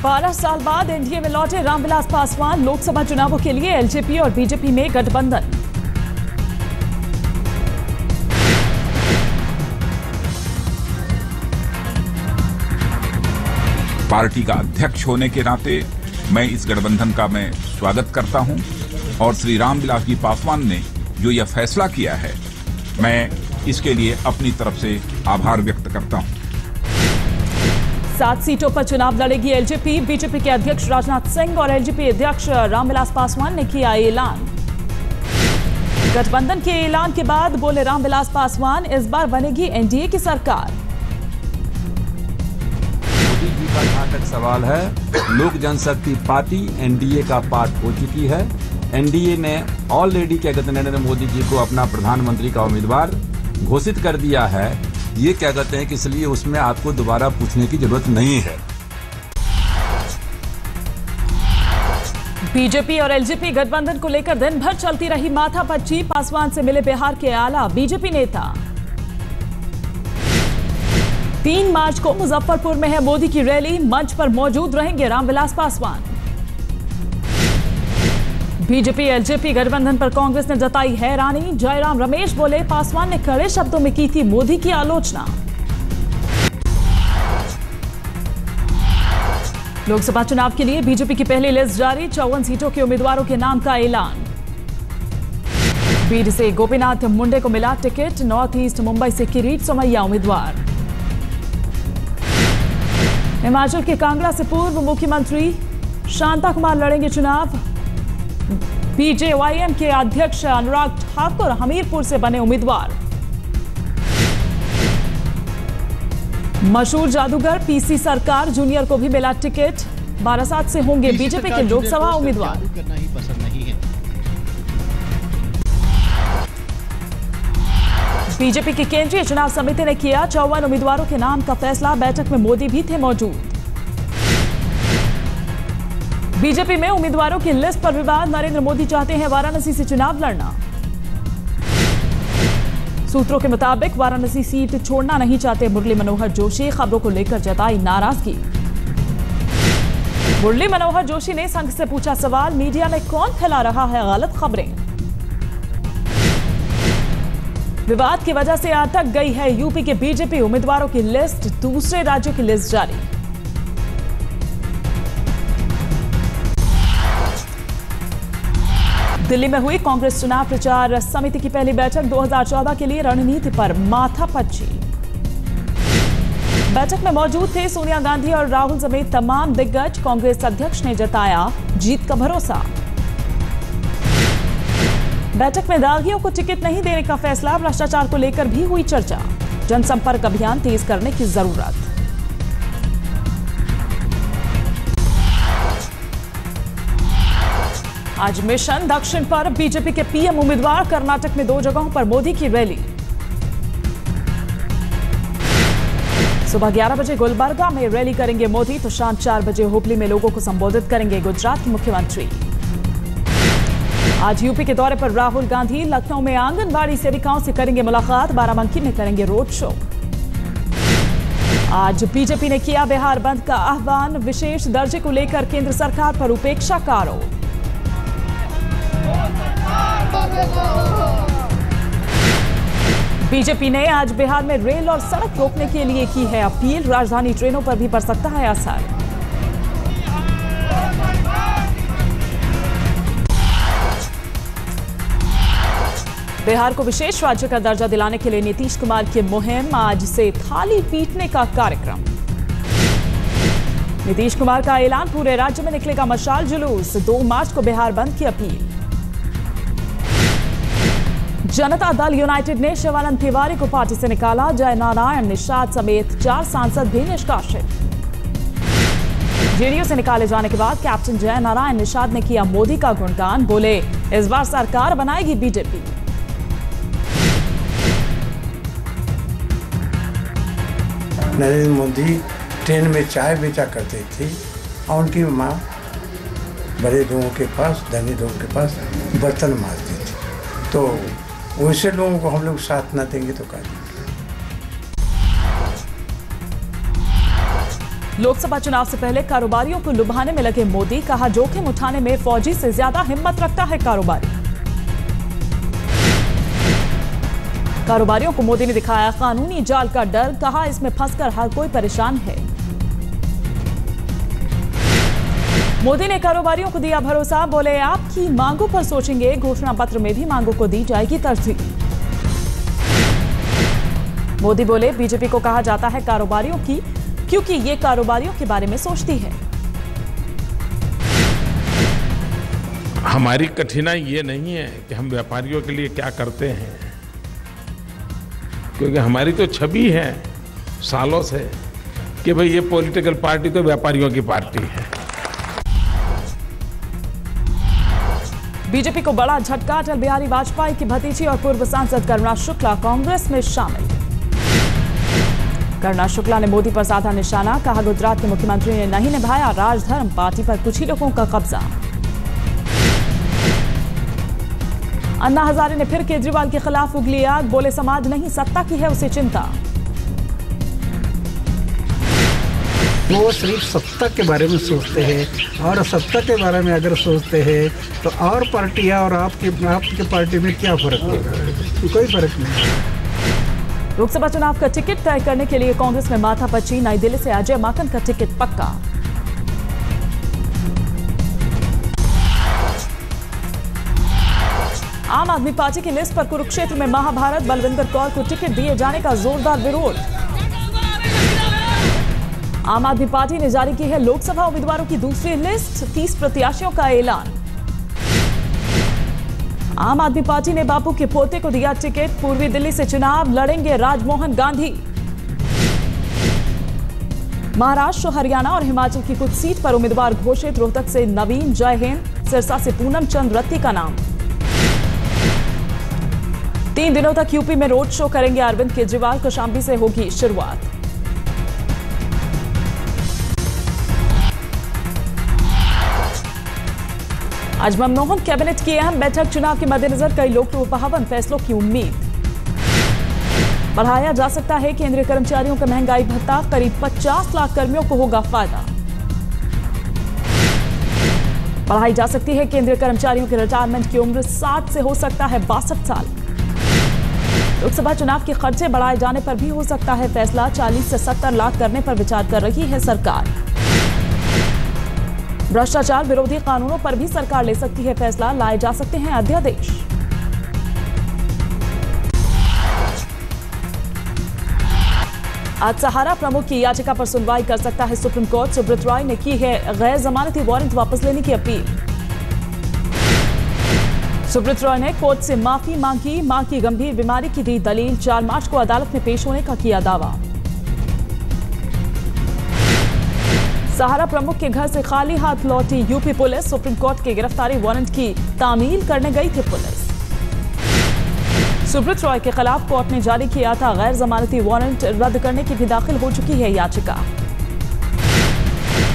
12 साल बाद एनडीए में लौटे रामविलास पासवान। लोकसभा चुनावों के लिए एलजेपी और बीजेपी में गठबंधन। पार्टी का अध्यक्ष होने के नाते मैं इस गठबंधन का मैं स्वागत करता हूं और श्री रामविलास जी पासवान ने जो यह फैसला किया है, मैं इसके लिए अपनी तरफ से आभार व्यक्त करता हूं। 7 सीटों पर चुनाव लड़ेगी एलजेपी। बीजेपी के अध्यक्ष राजनाथ सिंह और एलजेपी अध्यक्ष रामविलास पासवान ने किया ऐलान। गठबंधन के ऐलान के बाद बोले रामविलास पासवान, इस बार बनेगी एनडीए की सरकार। मोदी जी का जहां तक सवाल है, लोक जनशक्ति पार्टी एनडीए का पार्ट हो चुकी है। एनडीए ने ऑलरेडी क्या कहते हैं, नरेंद्र मोदी जी को अपना प्रधानमंत्री का उम्मीदवार घोषित कर दिया है। ये क्या कहते हैं कि इसलिए उसमें आपको दोबारा पूछने की जरूरत नहीं है। बीजेपी और एलजेपी गठबंधन को लेकर दिन भर चलती रही माथापच्ची। पासवान से मिले बिहार के आला बीजेपी नेता। 3 मार्च को मुजफ्फरपुर में है मोदी की रैली। मंच पर मौजूद रहेंगे रामविलास पासवान। बीजेपी एलजेपी गठबंधन पर कांग्रेस ने जताई हैरानी। जयराम रमेश बोले, पासवान ने कड़े शब्दों में की थी मोदी की आलोचना। लोकसभा चुनाव के लिए बीजेपी की पहली लिस्ट जारी। 54 सीटों के उम्मीदवारों के नाम का ऐलान। बीड से गोपीनाथ मुंडे को मिला टिकट। नॉर्थ ईस्ट मुंबई से किरीट सोमैया उम्मीदवार। हिमाचल के कांगड़ा से पूर्व मुख्यमंत्री शांता कुमार लड़ेंगे चुनाव। बीजेवाईएम के अध्यक्ष अनुराग ठाकुर हमीरपुर से बने उम्मीदवार। मशहूर जादूगर पीसी सरकार जूनियर को भी मिला टिकट। बारासात से होंगे बीजेपी के लोकसभा उम्मीदवार। करना ही पसंद नहीं है। बीजेपी की केंद्रीय चुनाव समिति ने किया 54 उम्मीदवारों के नाम का फैसला। बैठक में मोदी भी थे मौजूद। बीजेपी में उम्मीदवारों की लिस्ट पर विवाद। नरेंद्र मोदी चाहते हैं वाराणसी से चुनाव लड़ना। सूत्रों के मुताबिक वाराणसी सीट छोड़ना नहीं चाहते मुरली मनोहर जोशी। खबरों को लेकर जताई नाराजगी। मुरली मनोहर जोशी ने संघ से पूछा सवाल, मीडिया में कौन फैला रहा है गलत खबरें। विवाद की वजह से अटक गई है यूपी के बीजेपी उम्मीदवारों की लिस्ट। दूसरे राज्यों की लिस्ट जारी। दिल्ली में हुई कांग्रेस चुनाव प्रचार समिति की पहली बैठक। 2014 के लिए रणनीति पर माथापच्ची। बैठक में मौजूद थे सोनिया गांधी और राहुल समेत तमाम दिग्गज। कांग्रेस अध्यक्ष ने जताया जीत का भरोसा। बैठक में दागियों को टिकट नहीं देने का फैसला। भ्रष्टाचार को लेकर भी हुई चर्चा। जनसंपर्क अभियान तेज करने की जरूरत। आज मिशन दक्षिण पर बीजेपी के पीएम उम्मीदवार। कर्नाटक में 2 जगहों पर मोदी की रैली। सुबह 11 बजे गुलबर्गा में रैली करेंगे मोदी तो शाम 4 बजे हुबली में लोगों को संबोधित करेंगे गुजरात के मुख्यमंत्री। आज यूपी के दौरे पर राहुल गांधी। लखनऊ में आंगनबाड़ी सेविकाओं से करेंगे मुलाकात। बाराबंकी में करेंगे रोड शो। आज बीजेपी ने किया बिहार बंद का आह्वान। विशेष दर्जे को लेकर केंद्र सरकार पर उपेक्षा का आरोप। बीजेपी ने आज बिहार में रेल और सड़क रोकने के लिए की है अपील। राजधानी ट्रेनों पर भी पड़ सकता है असर। बिहार को विशेष राज्य का दर्जा दिलाने के लिए नीतीश कुमार की मुहिम। आज से थाली पीटने का कार्यक्रम। नीतीश कुमार का ऐलान, पूरे राज्य में निकलेगा मशाल जुलूस। 2 मार्च को बिहार बंद की अपील। जनता दल यूनाइटेड ने शिवानंद तिवारी को पार्टी से निकाला। जयनारायण निषाद समेत 4 सांसद भी निष्कासित। जेडीयू से निकाले जाने के बाद कैप्टन जयनारायण निषाद ने किया मोदी का गुणगान। बोले, इस बार सरकार बनाएगी बीजेपी। नरेंद्र मोदी ट्रेन में चाय बेचा करते थे और उनकी माँ बड़े लोगों के पास, धनी लोगों के पास बर्तन मारती थी। तो वैसे लोगों को हम लोग साथ न देंगे तो क्या। लोकसभा चुनाव से पहले कारोबारियों को लुभाने में लगे मोदी, कहा जोखिम उठाने में फौजी से ज्यादा हिम्मत रखता है कारोबारी। कारोबारियों को मोदी ने दिखाया कानूनी जाल का डर, कहा इसमें फंसकर हर कोई परेशान है। मोदी ने कारोबारियों को दिया भरोसा, बोले आपकी मांगों पर सोचेंगे, घोषणा पत्र में भी मांगों को दी जाएगी तरजीह। मोदी बोले बीजेपी को कहा जाता है कारोबारियों की, क्योंकि ये कारोबारियों के बारे में सोचती है। हमारी कठिनाई ये नहीं है कि हम व्यापारियों के लिए क्या करते हैं, क्योंकि हमारी तो छवि है सालों से कि भाई ये पॉलिटिकल पार्टी तो व्यापारियों की पार्टी है। बीजेपी को बड़ा झटका, अटल बिहारी वाजपेयी की भतीजी और पूर्व सांसद करुणा शुक्ला कांग्रेस में शामिल। करुणा शुक्ला ने मोदी पर साधा निशाना, कहा गुजरात के मुख्यमंत्री ने नहीं निभाया राजधर्म, पार्टी पर कुछ ही लोगों का कब्जा। अन्ना हजारे ने फिर केजरीवाल के खिलाफ उगली आग, बोले समाज नहीं सत्ता की है उसे चिंता। वो सिर्फ सत्ता के बारे में सोचते हैं, और सत्ता के बारे में अगर सोचते हैं तो और पार्टियां और आपकी पार्टी में क्या फर्क है? कोई फर्क नहीं। लोकसभा चुनाव का टिकट तय करने के लिए कांग्रेस में माथापच्ची, नई दिल्ली से अजय माकन का टिकट पक्का। आम आदमी पार्टी की लिस्ट पर कुरुक्षेत्र में महाभारत, बलविंदर कौर को टिकट दिए जाने का जोरदार विरोध। आम आदमी पार्टी ने जारी की है लोकसभा उम्मीदवारों की दूसरी लिस्ट, 30 प्रत्याशियों का ऐलान। आम आदमी पार्टी ने बापू के पोते को दिया टिकट, पूर्वी दिल्ली से चुनाव लड़ेंगे राजमोहन गांधी। महाराष्ट्र, हरियाणा और हिमाचल की कुछ सीट पर उम्मीदवार घोषित, रोहतक से नवीन जयहिंद, सिरसा से पूनम चंद रत्ती का नाम। 3 दिनों तक यूपी में रोड शो करेंगे अरविंद केजरीवाल, कौशाम्बी से होगी शुरुआत। आज मनमोहन कैबिनेट की अहम बैठक, चुनाव के मद्देनजर कई लोकलुभावन फैसलों की उम्मीद। बढ़ाया जा सकता है केंद्रीय कर्मचारियों का महंगाई भत्ता, करीब 50 लाख कर्मियों को होगा फायदा। बढ़ाई जा सकती है केंद्रीय कर्मचारियों के रिटायरमेंट की उम्र, 60 से हो सकता है 62 साल। लोकसभा चुनाव के खर्चे बढ़ाए जाने पर भी हो सकता है फैसला, 40 से 70 लाख करने पर विचार कर रही है सरकार। भ्रष्टाचार विरोधी कानूनों पर भी सरकार ले सकती है फैसला, लाए जा सकते हैं अध्यादेश। आज सहारा प्रमुख की याचिका पर सुनवाई कर सकता है सुप्रीम कोर्ट, सुब्रत रॉय ने की है गैर जमानती वारंट वापस लेने की अपील। सुब्रत रॉय ने कोर्ट से माफी मांगी, मां की गंभीर बीमारी की दी दलील, 4 मार्च को अदालत में पेश होने का किया दावा। सहारा प्रमुख के घर से खाली हाथ लौटी यूपी पुलिस, सुप्रीम कोर्ट के गिरफ्तारी वारंट की तामील करने गई थी पुलिस। सुब्रत रॉय के खिलाफ कोर्ट ने जारी किया था गैर जमानती वारंट, रद्द करने की भी दाखिल हो चुकी है याचिका।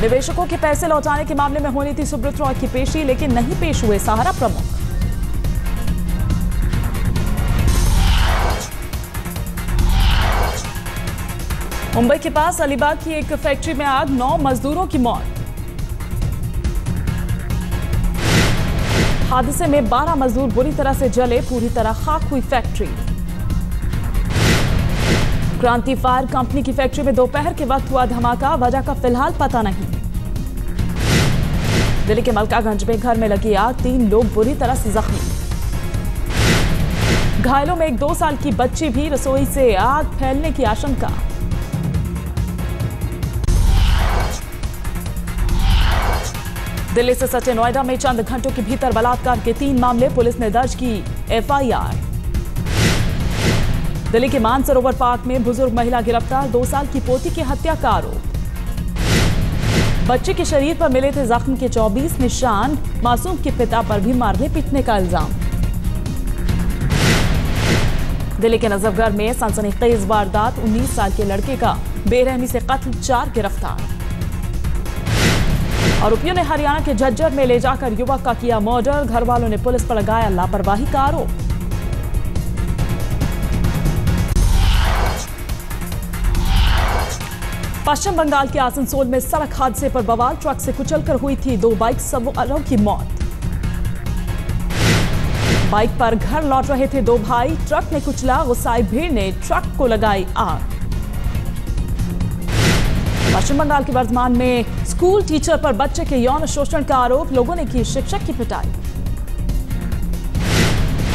निवेशकों के पैसे लौटाने के मामले में होनी थी सुब्रत रॉय की पेशी, लेकिन नहीं पेश हुए सहारा प्रमुख। मुंबई के पास अलीबाग की एक फैक्ट्री में आग, 9 मजदूरों की मौत। हादसे में 12 मजदूर बुरी तरह से जले, पूरी तरह खाक हुई फैक्ट्री। क्रांति फायर कंपनी की फैक्ट्री में दोपहर के वक्त हुआ धमाका, वजह का फिलहाल पता नहीं। दिल्ली के मलकागंज में घर में लगी आग, 3 लोग बुरी तरह से जख्मी। घायलों में एक 2 साल की बच्ची भी, रसोई से आग फैलने की आशंका। दिल्ली से सटे नोएडा में चंद घंटों के भीतर बलात्कार के 3 मामले, पुलिस ने दर्ज की FIR। दिल्ली के मानसरोवर पार्क में बुजुर्ग महिला गिरफ्तार, 2 साल की पोती की हत्या का आरोप। बच्चे के शरीर पर मिले थे जख्म के 24 निशान, मासूम के पिता पर भी मारने पीटने का इल्जाम। दिल्ली के नजफगढ़ में सनसनीखेज वारदात, 19 साल के लड़के का बेरहमी से कत्ल, 4 गिरफ्तार। आरोपियों ने हरियाणा के झज्जर में ले जाकर युवक का किया मर्डर, घर वालों ने पुलिस पर लगाया लापरवाही का आरोप। पश्चिम बंगाल के आसनसोल में सड़क हादसे पर बवाल, ट्रक से कुचलकर हुई थी 2 बाइक सवारों की मौत। बाइक पर घर लौट रहे थे 2 भाई, ट्रक ने कुचला, गुस्साई भीड़ ने ट्रक को लगाई आग। पश्चिम बंगाल के वर्धमान में स्कूल टीचर पर बच्चे के यौन शोषण का आरोप, लोगों ने की शिक्षक की पिटाई।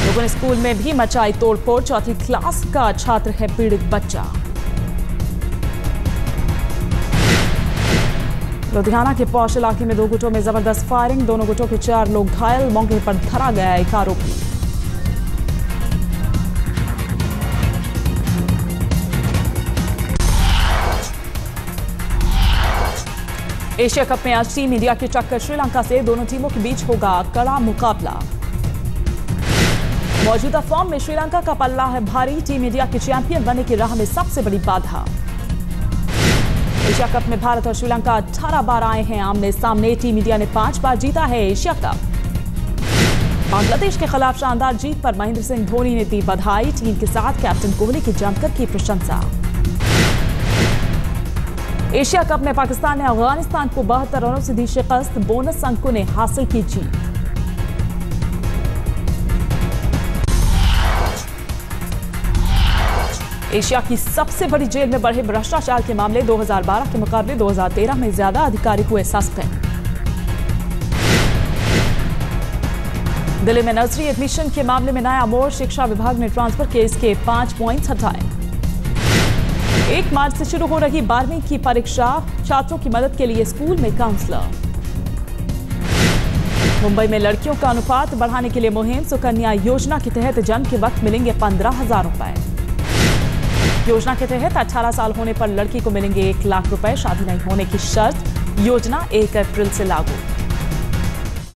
लोगों ने स्कूल में भी मचाई तोड़फोड़, 4वीं क्लास का छात्र है पीड़ित बच्चा। लुधियाना के पौष इलाके में 2 गुटों में जबरदस्त फायरिंग, दोनों गुटों के 4 लोग घायल, मौके पर धरा गया एक आरोपी। एशिया कप में आज टीम इंडिया की टक्कर श्रीलंका से, दोनों टीमों के बीच होगा कड़ा मुकाबला। मौजूदा फॉर्म में श्रीलंका का पल्ला है भारी, टीम इंडिया के चैंपियन बनने की राह में सबसे बड़ी बाधा। एशिया कप में भारत और श्रीलंका 18 बार आए हैं आमने सामने, टीम इंडिया ने 5 बार जीता है एशिया कप। बांग्लादेश के खिलाफ शानदार जीत पर महेंद्र सिंह धोनी ने दी बधाई, टीम के साथ कैप्टन कोहली की जमकर की प्रशंसा। एशिया कप में पाकिस्तान ने अफगानिस्तान को 72 रनों से दी शिकस्त, बोनस अंकों ने हासिल की जीत। एशिया की सबसे बड़ी जेल में बढ़े भ्रष्टाचार के मामले, 2012 के मुकाबले 2013 में ज्यादा अधिकारी हुए सस्पेंड। दिल्ली में नर्सरी एडमिशन के मामले में नया मोड़, शिक्षा विभाग ने ट्रांसफर केस के 5 पॉइंट्स हटाए। 1 मार्च से शुरू हो रही 12वीं की परीक्षा, छात्रों की मदद के लिए स्कूल में काउंसलर। मुंबई में लड़कियों का अनुपात बढ़ाने के लिए मुहिम, सुकन्या योजना के तहत जन्म के वक्त मिलेंगे 15,000 रुपए। योजना के तहत 18 साल होने पर लड़की को मिलेंगे 1 लाख रुपए, शादी नहीं होने की शर्त, योजना 1 अप्रैल से लागू।